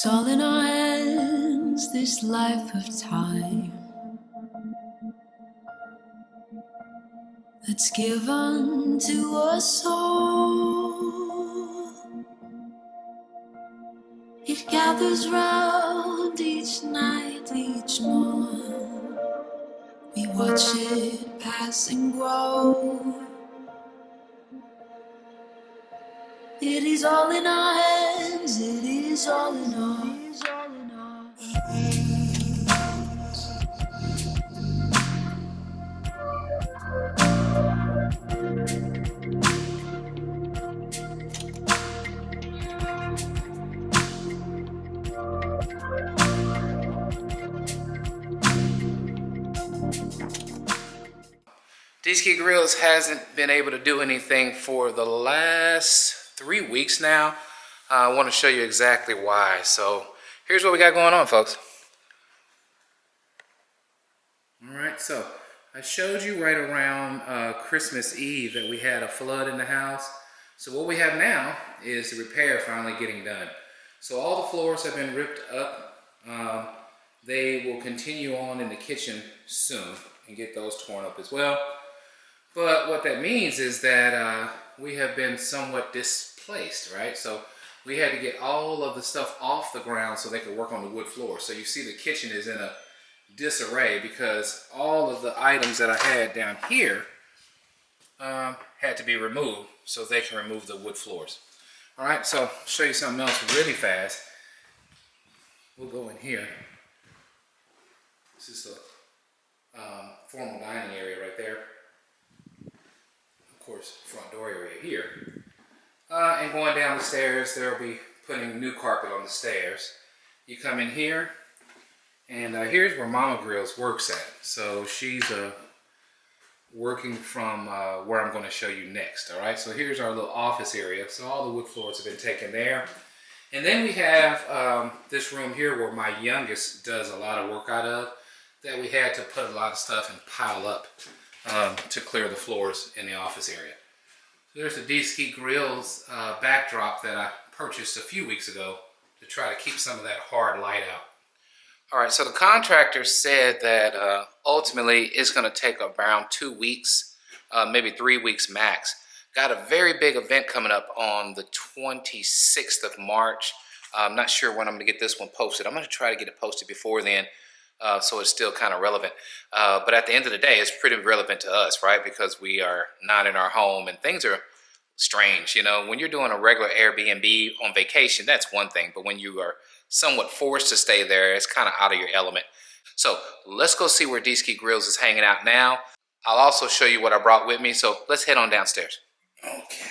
It's all in our hands, this life of time that's given to us all. It gathers round each night, each morn. We watch it pass and grow. It is all in our hands, it is all in our hands. Dski Grillz hasn't been able to do anything for the last 3 weeks now. I want to show you exactly why. So here's what we got going on, folks. All right, so I showed you right around Christmas Eve that we had a flood in the house. So what we have now is the repair finally getting done. So all the floors have been ripped up. They will continue on in the kitchen soon and get those torn up as well. But what that means is that we have been somewhat displaced, right? So we had to get all of the stuff off the ground so they could work on the wood floor. So you see the kitchen is in a disarray because all of the items that I had down here had to be removed so they can remove the wood floors. All right, so I'll show you something else really fast. We'll go in here. This is the formal dining area right there. Of course, front door area here. And going down the stairs, they'll be putting new carpet on the stairs. You come in here, and here's where Mama Grillz works at. So she's working from where I'm going to show you next. All right, so here's our little office area. So all the wood floors have been taken there. And then we have this room here where my youngest does a lot of work out of, that we had to put a lot of stuff and pile up to clear the floors in the office area. So there's the Dski Grillz backdrop that I purchased a few weeks ago to try to keep some of that hard light out. All right, so the contractor said that ultimately it's going to take around 2 weeks, maybe 3 weeks max. Got a very big event coming up on the 26th of March. I'm not sure when I'm going to get this one posted. I'm going to try to get it posted before then. So it's still kind of relevant. But at the end of the day, it's pretty relevant to us, right? Because we are not in our home and things are strange. You know, when you're doing a regular Airbnb on vacation, that's one thing. But when you are somewhat forced to stay there, it's kind of out of your element. So let's go see where Dski Grillz is hanging out now. I'll also show you what I brought with me. So let's head on downstairs. Okay.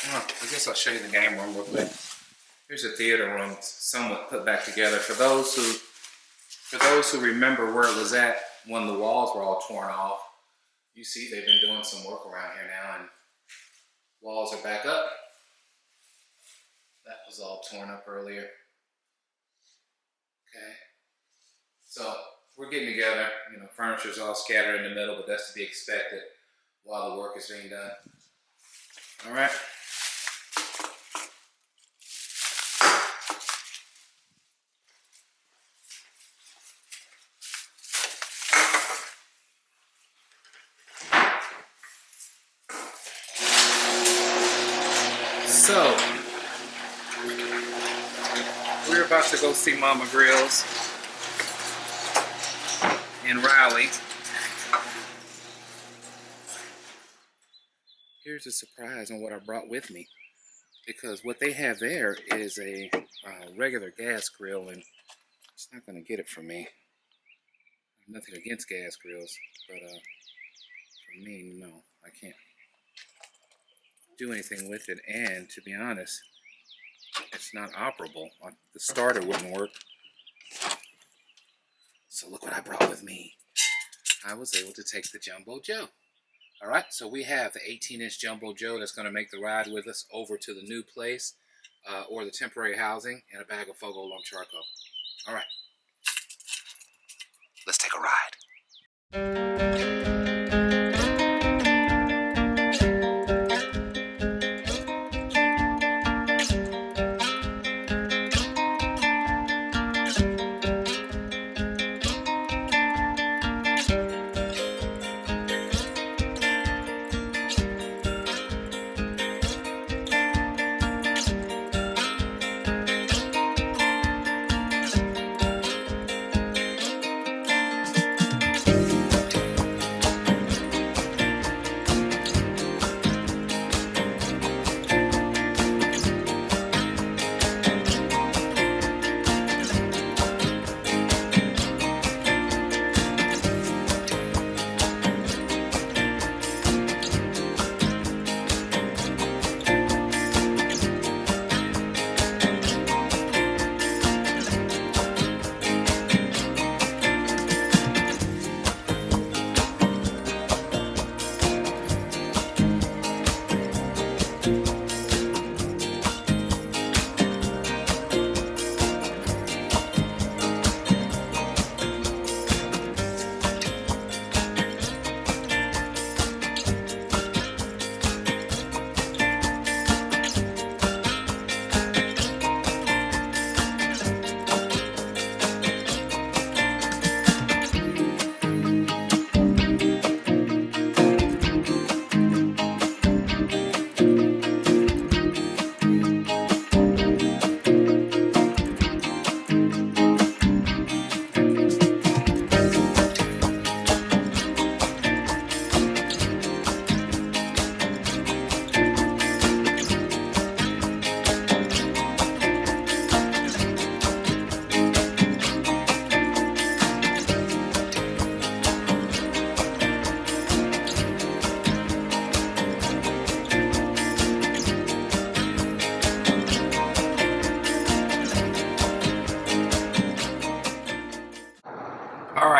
I guess I'll show you the game room real quick. Here's a theater room, somewhat put back together. For those who remember where it was at when the walls were all torn off, you see they've been doing some work around here now, and walls are back up. That was all torn up earlier. Okay, so we're getting together. You know, furniture's all scattered in the middle, but that's to be expected while the work is being done. All right. So, we're about to go see Mama Grillz in Raleigh. Here's a surprise on what I brought with me, because what they have there is a regular gas grill, and it's not going to get it from me. Nothing against gas grills, but for me, no, I can't do anything with it. And to be honest, it's not operable. The starter wouldn't work. So look what I brought with me. I was able to take the Jumbo Joe. All right, so we have the 18-inch Jumbo Joe that's going to make the ride with us over to the new place or the temporary housing, and a bag of Fogo lump charcoal. All right, let's take a ride.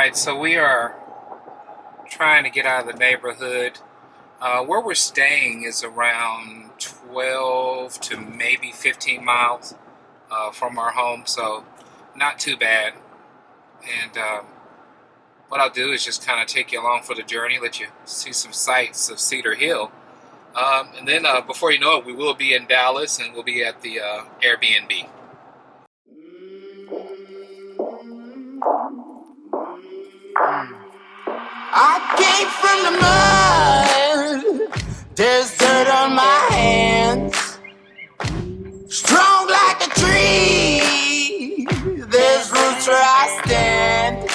Alright, so we are trying to get out of the neighborhood. Where we're staying is around 12 to maybe 15 miles from our home, so not too bad. And what I'll do is just kind of take you along for the journey, let you see some sights of Cedar Hill. And then before you know it, we will be in Dallas and we'll be at the Airbnb. I came from the mud, there's dirt on my hands. Strong like a tree, there's roots where I stand.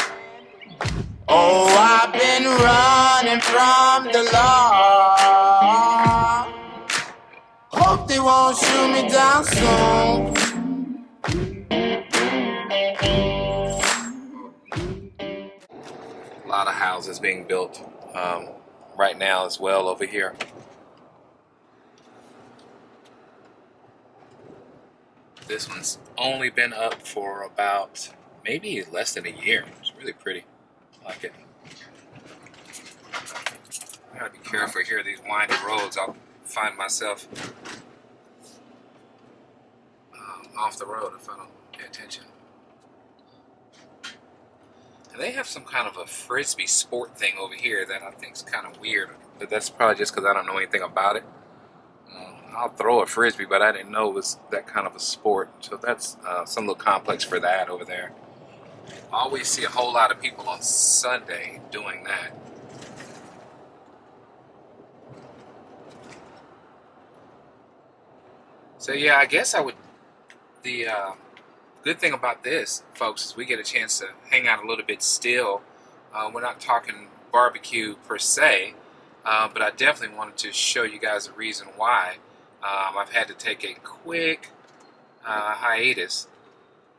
Oh, I've been running from the law. Hope they won't shoot me down soon. A lot of houses being built right now as well over here. This one's only been up for about maybe less than a year. It's really pretty. I like it. I gotta be careful here, these windy roads. I'll find myself off the road if I don't pay attention. And they have some kind of a frisbee sport thing over here that I think is kind of weird, but that's probably just because I don't know anything about it. I'll throw a frisbee, but I didn't know it was that kind of a sport. So that's some little complex for that over there. I always see a whole lot of people on Sunday doing that. So yeah, I guess I would, the good thing about this, folks, is we get a chance to hang out a little bit still. We're not talking barbecue per se, but I definitely wanted to show you guys the reason why I've had to take a quick hiatus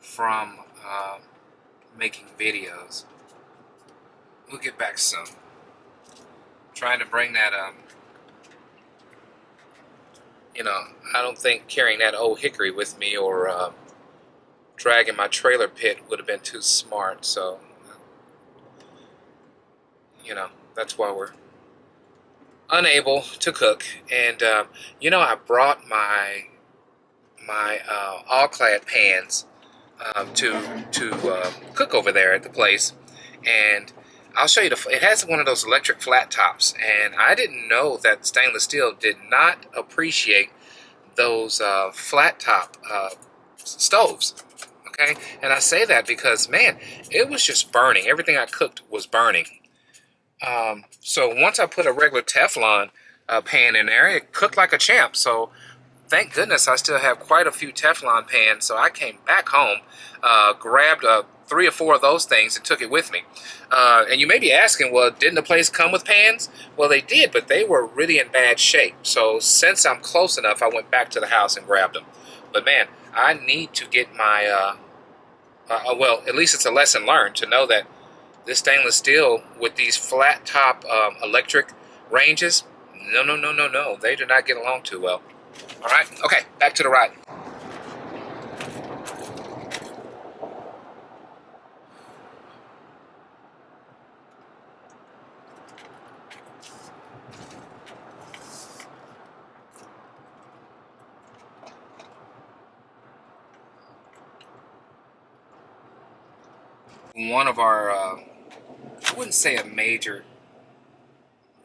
from making videos. We'll get back soon. Trying to bring that you know, I don't think carrying that old hickory with me or dragging my trailer pit would have been too smart, so you know, that's why we're unable to cook. And you know, I brought my all-clad pans to cook over there at the place, and I'll show you it has one of those electric flat tops, and I didn't know that stainless steel did not appreciate those flat top stoves. Okay, and I say that because, man, it was just burning. Everything I cooked was burning. So once I put a regular Teflon pan in there, it cooked like a champ. So thank goodness I still have quite a few Teflon pans. So I came back home, grabbed 3 or 4 of those things and took it with me. And you may be asking, well, didn't the place come with pans? Well, they did, but they were really in bad shape. So since I'm close enough, I went back to the house and grabbed them. But man, I need to get my, well, at least it's a lesson learned to know that this stainless steel with these flat top electric ranges, no, they do not get along too well. All right, okay, back to the ride. One of our, I wouldn't say a major,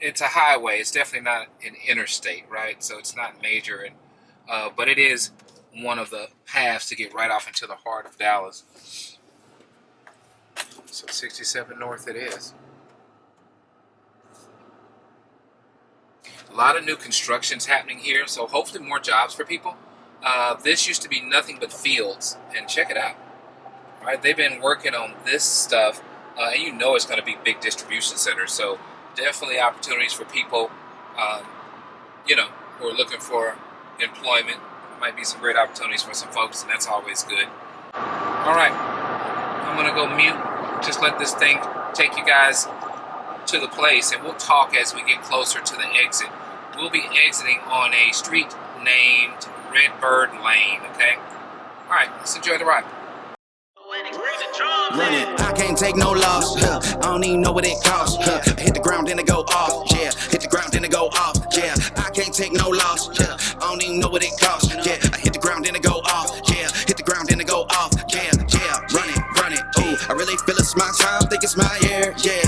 it's a highway. It's definitely not an interstate, right? So it's not major, and but it is one of the paths to get right off into the heart of Dallas. So 67 North it is. A lot of new constructions happening here, so hopefully more jobs for people. This used to be nothing but fields, and check it out. Right, they've been working on this stuff, and you know it's going to be big distribution centers. So definitely opportunities for people, you know, who are looking for employment. Might be some great opportunities for some folks, and that's always good. All right, I'm going to go mute. Just let this thing take you guys to the place, and we'll talk as we get closer to the exit. We'll be exiting on a street named Redbird Lane, okay? All right, let's enjoy the ride. When Run it, I can't take no loss. I don't even know what it costs. I hit the ground, then it go off. Yeah, hit the ground, then it go off. Yeah, I can't take no loss. I don't even know what it costs. Yeah, I hit the ground, then it go off. Yeah, hit the ground, then it go off. Yeah, run it. Ooh, I really feel it's my time, think it's my year. Yeah,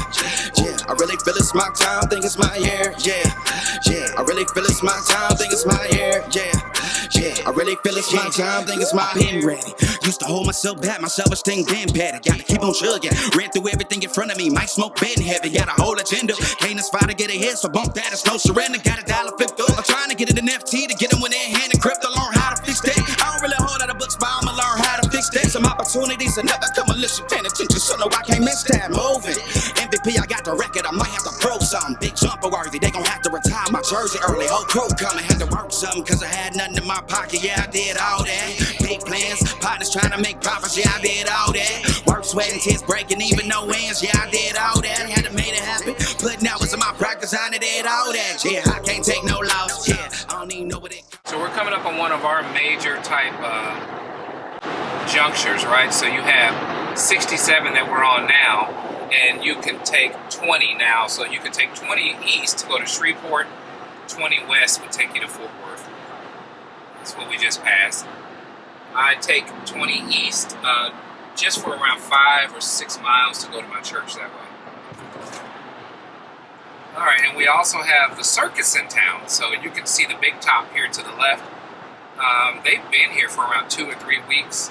I really feel it's my time, think it's my year. Yeah, I really feel it's my time, think it's my year. Yeah, I really feel it's my time, think it's my pen ready. Used to hold myself back, my self-esteem been better. Gotta keep on chugging, ran through everything in front of me. Might smoke been heavy, got a whole agenda. Can't aspire to get ahead, so bump that, it's no surrender. Got $1 flipped up, I'm trying to get it in FT to get them when they're hand and crypto. Learn how to fix that. I don't really hold out of books, but I'ma learn how to fix that. Some opportunities are never come unless you paying attention, so no, I can't miss that. Moving, MVP, I got the record, I might have to prove something. Big jumper worthy, they gon' have to retire my jersey early. Whole crew coming, had to work something, cause I had nothing in my pocket. Yeah, I did all that. Big plans, partners trying to make profits. Yeah, I did all that. Work, sweat, and tears breaking, even no ends. Yeah, I did all that. Had to make it happen. Putting hours in my practice, I did all that. Yeah, I can't take no loss. Yeah, I don't even know what it. So we're coming up on one of our major type junctures, right? So you have 67 that we're on now, and you can take 20 now. So you can take 20 east to go to Shreveport, 20 west would take you to Fort Worth. That's what we just passed. I take 20 east just for around 5 or 6 miles to go to my church that way. All right, and we also have the circus in town. So you can see the big top here to the left. They've been here for around 2 or 3 weeks.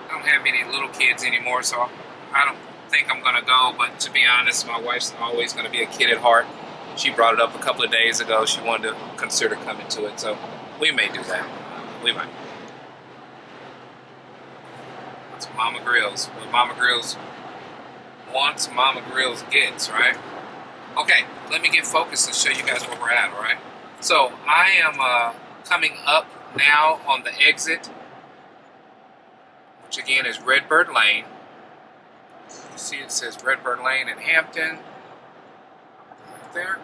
I don't have any little kids anymore, so I don't think I'm gonna go, but to be honest, my wife's always gonna be a kid at heart. She brought it up a couple of days ago. She wanted to consider coming to it, so we may do that. We might. It's Mama Grillz. What Mama Grillz wants, Mama Grillz gets, right? Okay, let me get focused and show you guys where we're at, all right? So I am coming up now on the exit, which again is Redbird Lane. You see it says Redbird Lane in Hampton, right there.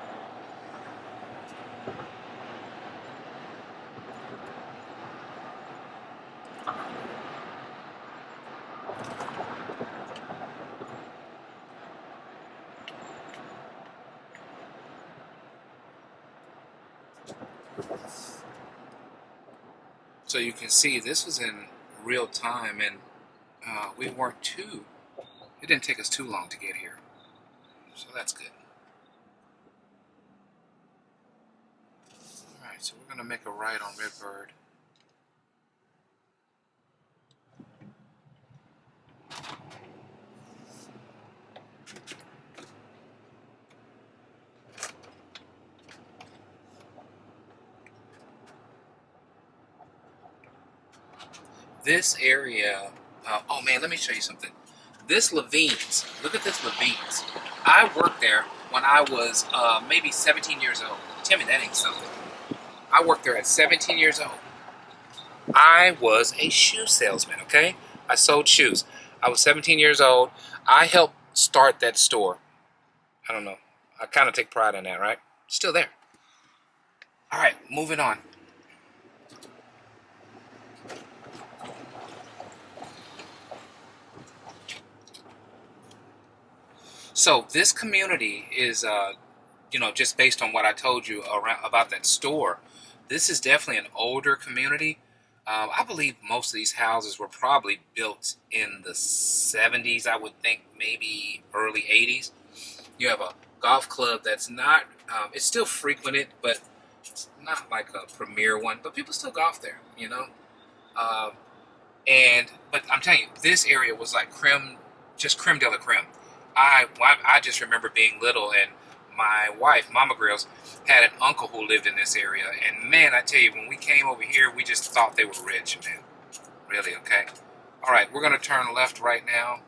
So you can see this was in real time, and we weren't too, it didn't take us too long to get here. So that's good. Alright, so we're going to make a right on Redbird. This area, oh man, let me show you something. This Levine's, look at this Levine's. I worked there when I was maybe 17 years old. Timmy, that ain't something. I worked there at 17 years old. I was a shoe salesman, okay? I sold shoes. I was 17 years old. I helped start that store. I don't know. I kind of take pride in that, right? Still there. All right, moving on. So this community is, you know, just based on what I told you about that store, this is definitely an older community. I believe most of these houses were probably built in the 70s, I would think, maybe early 80s. You have a golf club that's not, it's still frequented, but it's not like a premier one, but people still golf there, you know. But I'm telling you, this area was like just creme de la creme. I just remember being little, and my wife, Mama Grillz, had an uncle who lived in this area. And man, I tell you, when we came over here, we just thought they were rich, man. Really, okay? All right, we're going to turn left right now.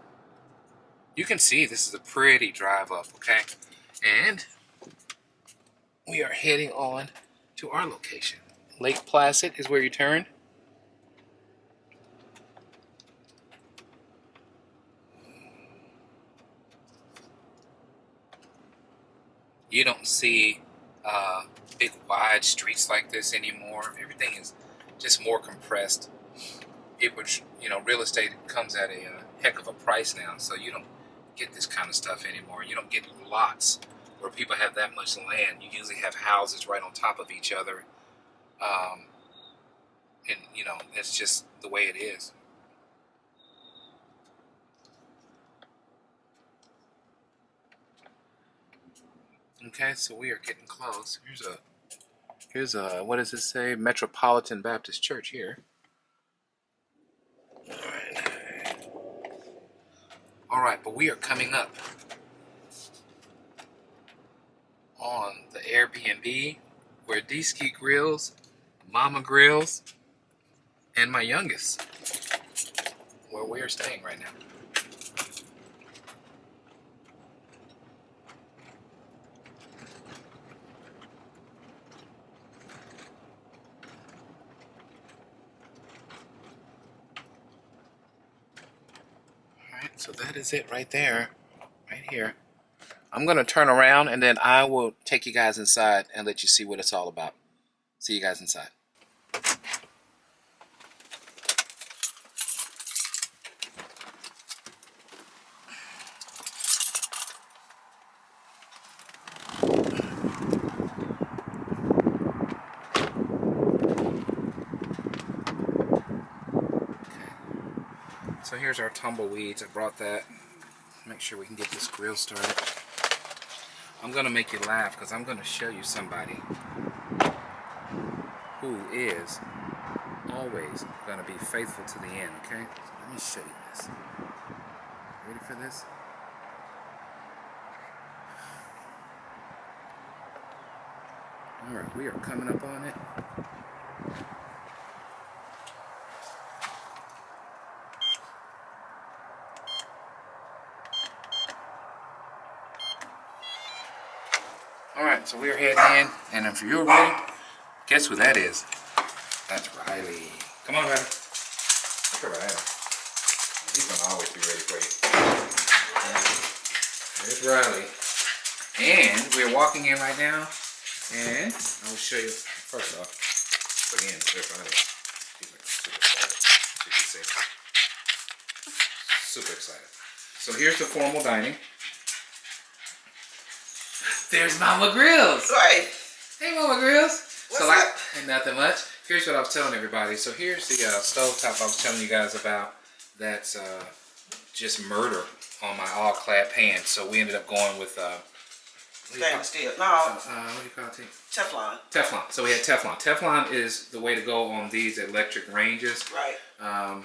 You can see this is a pretty drive up, okay? And we are heading on to our location. Lake Placid is where you turn. You don't see big wide streets like this anymore. Everything is just more compressed. real estate comes at a heck of a price now, so you don't get this kind of stuff anymore. You don't get lots where people have that much land. You usually have houses right on top of each other, and it's just the way it is. Okay, so we are getting close. Here's a what does it say? Metropolitan Baptist Church here. All right, but we are coming up on the Airbnb where Dski Grillz, Mama Grillz, and my youngest, where we are staying right now. Alright, so that is it right there, right here. I'm going to turn around and then I will take you guys inside and let you see what it's all about. See you guys inside. So here's our tumbleweeds. I brought that. Make sure we can get this grill started. I'm going to make you laugh because I'm going to show you somebody who is always going to be faithful to the end, okay? So let me show you this. Ready for this? Alright, we are coming up on it. Alright, so we're heading in, and if you're ready, guess who that is? That's Riley. Come on, Riley. Look at Riley. He's gonna always be ready for you. There's Riley. And we're walking in right now, and I will show you, first off, again, there's Riley. She's like super excited. Super excited. So here's the formal dining. There's Mama Grillz. Right. Hey, Mama Grillz. What's so up? Ain't nothing much. Here's what I was telling everybody. So here's the stovetop I was telling you guys about. That's just murder on my all-clad pan. So we ended up going with Stainless steel. No. what do you call it? Teflon. Teflon. So we had Teflon. Teflon is the way to go on these electric ranges. Right.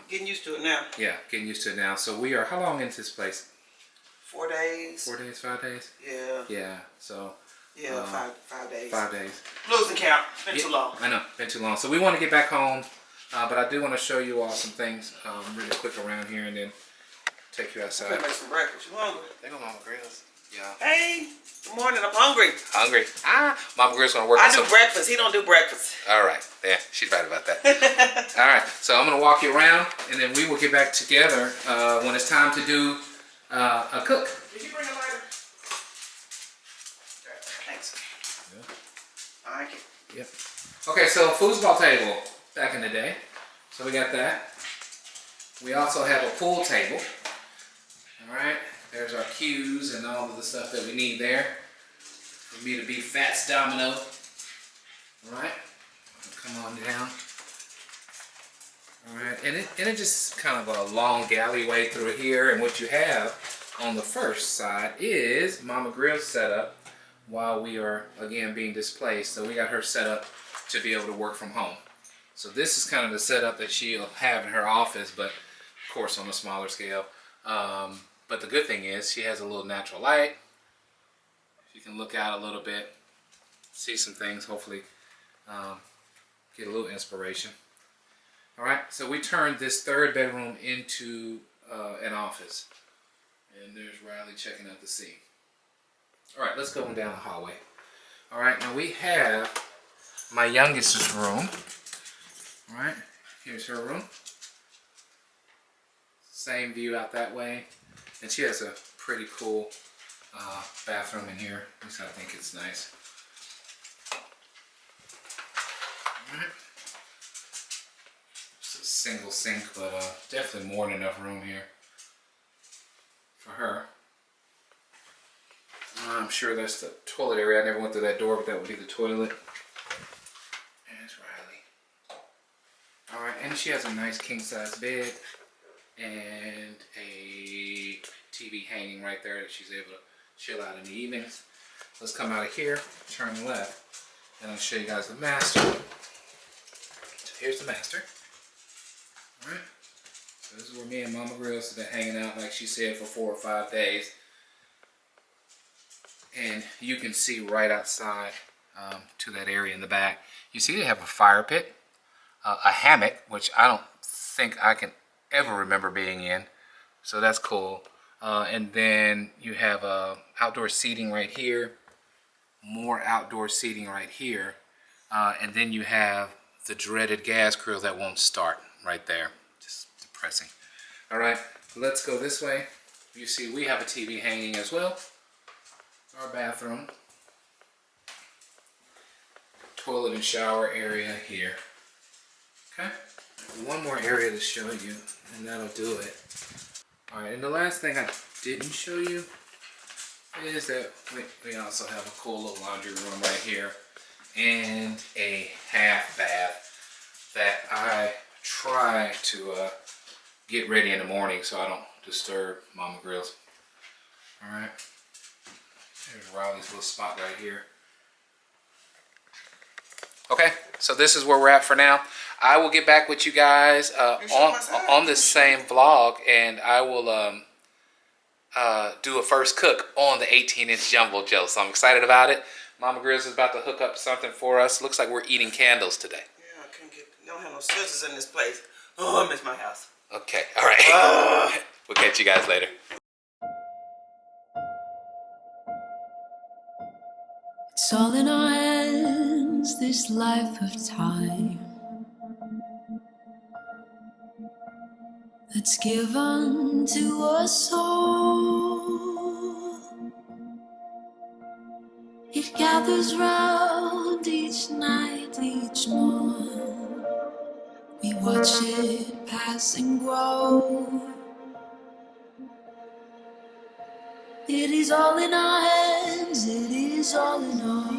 Getting used to it now. Yeah, getting used to it now. So we are, how long into this place? 4 days. 4 days, 5 days? Yeah. Yeah, so. Yeah, 5 days. 5 days. Losing count. It's been too long. I know, been too long. So we want to get back home, but I do want to show you all some things really quick around here and then take you outside. I'm gonna make some breakfast. You hungry? There go Mama Grillz. Yeah. Hey, good morning. I'm hungry. Hungry? Mama Grillz gonna work I on do some. breakfast. He don't do breakfast. All right. Yeah, she's right about that. All right. So I'm gonna walk you around, and then we will get back together when it's time to do a cook. Did you bring a lighter? Thanks. Yeah. Thank you. Yep. Okay, so foosball table back in the day. So we got that. We also have a pool table. All right. There's our cues and all of the stuff that we need there for me to be Fats Domino. All right. Come on down. All right. And it just kind of a long alleyway through here. And what you have on the first side is Mama Grillz setup while we are, again, being displaced. So we got her set up to be able to work from home. So this is kind of the setup that she'll have in her office, but of course on a smaller scale. But the good thing is she has a little natural light. She can look out a little bit, see some things, hopefully get a little inspiration. All right, so we turned this third bedroom into an office. And there's Riley checking out the scene. All right, let's go down the hallway. All right, now we have my youngest's room. All right, here's her room. Same view out that way. And she has a pretty cool bathroom in here. At least I think it's nice. All right. It's a single sink, but definitely more than enough room here for her. I'm sure that's the toilet area. I never went through that door, but that would be the toilet. And it's Riley. Alright, and she has a nice king-size bed and a TV hanging right there that she's able to chill out in the evenings. Let's come out of here, turn left, and I'll show you guys the master. So here's the master. Alright, so this is where me and Mama Grillz have been hanging out, like she said, for 4 or 5 days. And you can see right outside to that area in the back. You see they have a fire pit, a hammock, which I don't think I can ever remember being in. So that's cool. And then you have outdoor seating right here. More outdoor seating right here. And then you have the dreaded gas grill that won't start right there. Just depressing. All right, let's go this way. You see we have a TV hanging as well. Our bathroom, toilet and shower area here. Okay, one more area to show you, and that'll do it. All right, and the last thing I didn't show you is that we also have a cool little laundry room right here and a half bath that I try to get ready in the morning so I don't disturb Mama Grillz. All right. There's Riley's little spot right here. Okay, so this is where we're at for now. I will get back with you guys on this same vlog, and I will do a first cook on the 18-inch Jumbo Joe. So I'm excited about it. Mama Grillz is about to hook up something for us. Looks like we're eating candles today. Yeah, I couldn't get. Don't have no scissors in this place. Oh, I miss my house. Okay, all right. We'll catch you guys later. It's all in our hands, this life of time that's given to us all. It gathers round each night, each morn. We watch it pass and grow. It is all in our hands, it is all in our